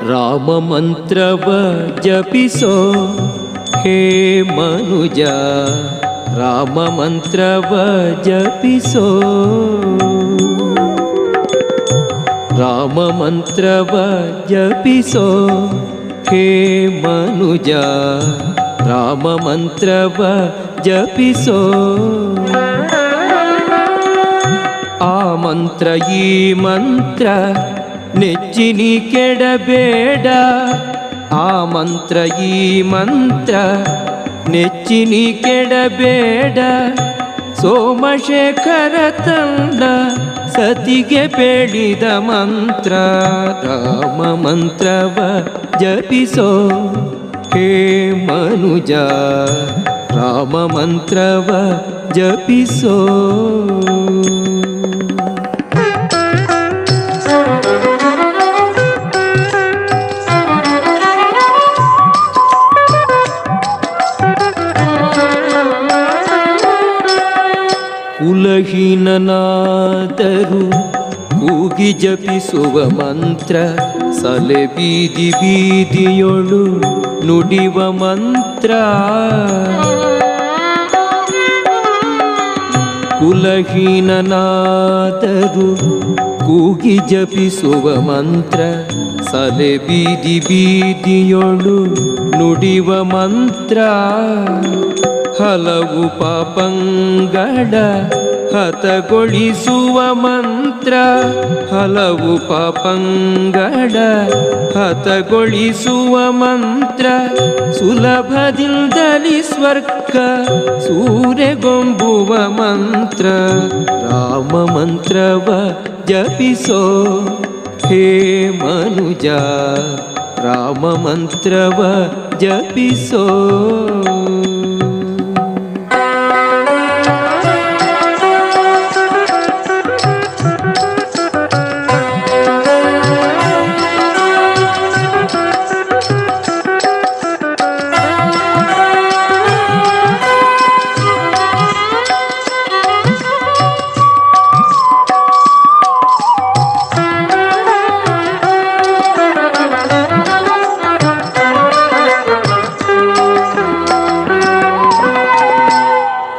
ರಾಮ ಮಂತ್ರವ ಜಪಿಸೋ ಹೇ ಮನುಜ, ರಾಮ ಮಂತ್ರವ ಜಪಿಸೋ. ರಾಮ ಮಂತ್ರವ ಜಪಿಸೋ ಹೇ ಮನುಜ, ರಾಮ ಮಂತ್ರವ ಜಪಿಸೋ. ಆ ಮಂತ್ರ ಈ ಮಂತ್ರ ನೆಚ್ಚಿನಿ ಕೆಡಬೇಡ, ಆ ಮಂತ್ರ ಈ ಮಂತ್ರ ನೆಚ್ಚಿನಿ ಕೆಡಬೇಡ. ಸೋಮಶೇಖರ ತಂದ ಸತಿಗೆ ಬೇಡಿದ ಮಂತ್ರ, ರಾಮ ಮಂತ್ರವ ಜಪಿಸೋ ಹೇ ಮನುಜ, ರಾಮ ಮಂತ್ರವ ಜಪಿಸೋ. ಕುಲಹೀನನಾದರೂ ಕೂಗಿ ಜಪಿಸುವ ಮಂತ್ರ, ಸಲೆ ಬೀದಿ ಬೀದಿಯೊಳು ನುಡಿವ ಮಂತ್ರ. ಕುಲಹೀನನಾದರೂ ಕೂಗಿ ಜಪಿಸುವ ಮಂತ್ರ, ಸಲೆ ಬೀದಿ ಬೀದಿಯೊಳು ನುಡಿವ ಮಂತ್ರ. ಹಲವು ಪಾಪಂಗಳ ಹತಗೊಳಿಸುವ ಮಂತ್ರ, ಹಲವು ಪಾಪಂಗಳ ಹತಗೊಳಿಸುವ ಮಂತ್ರ. ಸುಲಭದಿಂದಲಿ ಸ್ವರ್ಗ ಸೂರೆಗೊಂಬುವ ಮಂತ್ರ, ರಾಮ ಮಂತ್ರವ ಜಪಿಸೋ ಹೇ ಮನುಜ, ರಾಮ ಮಂತ್ರವ ಜಪಿಸೋ.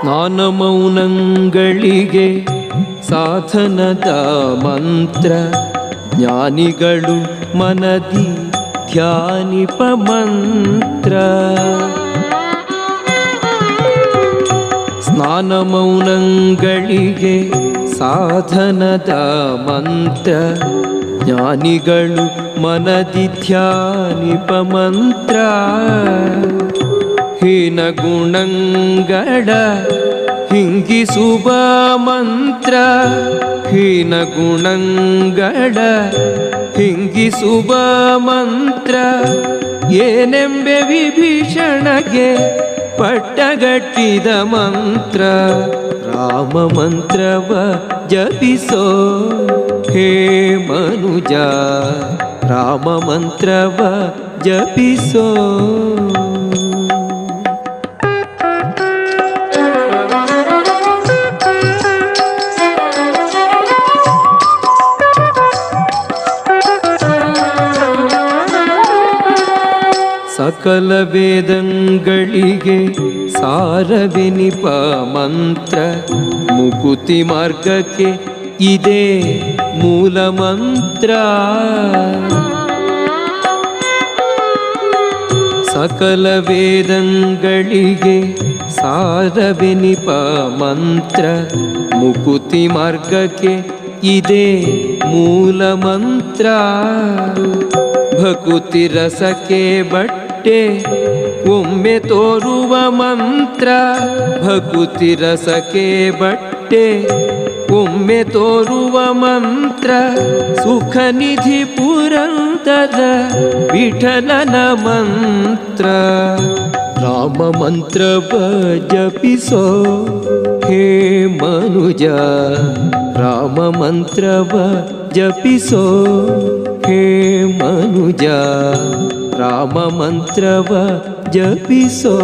ಜ್ಞಾನ ಮೌನಗಳಿಗೆ ಸಾಧನದ ಮಂತ್ರ, ಜ್ಞಾನಿಗಳು ಮನದಿ ಧ್ಯಾನಿಪ ಮಂತ್ರ. ಸ್ನಾನ ಮೌನಗಳಿಗೆ ಸಾಧನದ ಮಂತ್ರ, ಜ್ಞಾನಿಗಳು ಮನದಿ ಧ್ಯಾನಿಪ ಮಂತ್ರ. ಹೀನ ಗುಣಂಗಳ ಹಿಂಗಿಸುವ ಮಂತ್ರ, ಹೀನ ಗುಣಂಗಳ ಹಿಂಗಿಸುವ ಮಂತ್ರ. ಏನೆಂಬೆ ವಿಭೀಷಣಗೆ ಪಟ್ಟಗಟ್ಟಿದ ಮಂತ್ರ, ರಾಮ ಮಂತ್ರವ ಜಪಿಸೋ ಹೇ ಮನುಜ, ರಾಮ ಮಂತ್ರವ ಜಪಿಸೋ. ಸಕಲ ವೇದಂಗಳಿಗೆ ಸಾರವೆನಿಪ ಮಂತ್ರ, ಮುಕುತಿ ಮಾರ್ಗಕ್ಕೆ ಇದೇ ಮೂಲ ಮಂತ್ರ. ಸಕಲ ವೇದಂಗಳಿಗೆ ಸಾರವೆನಿಪ ಮಂತ್ರ, ಮುಕುತಿ ಮಾರ್ಗಕ್ಕೆ ಇದೇ ಮೂಲ ಮಂತ್ರ. ಭಕುತಿ ರಸಕ್ಕೆ ಬಟ್ಟೆ ಒಮ್ಮೆ ತೋರುವ ಮಂತ್ರ, ಭಕುತಿ ರಸಕ್ಕೆ ಬಟ್ಟೆ ಒಮ್ಮೆ ತೋರುವ ಮಂತ್ರ. ಸುಖ ನಿಧಿ ಪುರಂದರ ವಿಠಲನ ಮಂತ್ರ, ರಾಮ ಮಂತ್ರವ ಜಪಿಸೋ ಹೇ ಮನುಜ, ರಾಮ ಮಂತ್ರವ ಜಪಿಸೋ ಹೇ ಮನುಜ, ರಾಮ ಮಂತ್ರವ ಜಪಿಸೋ.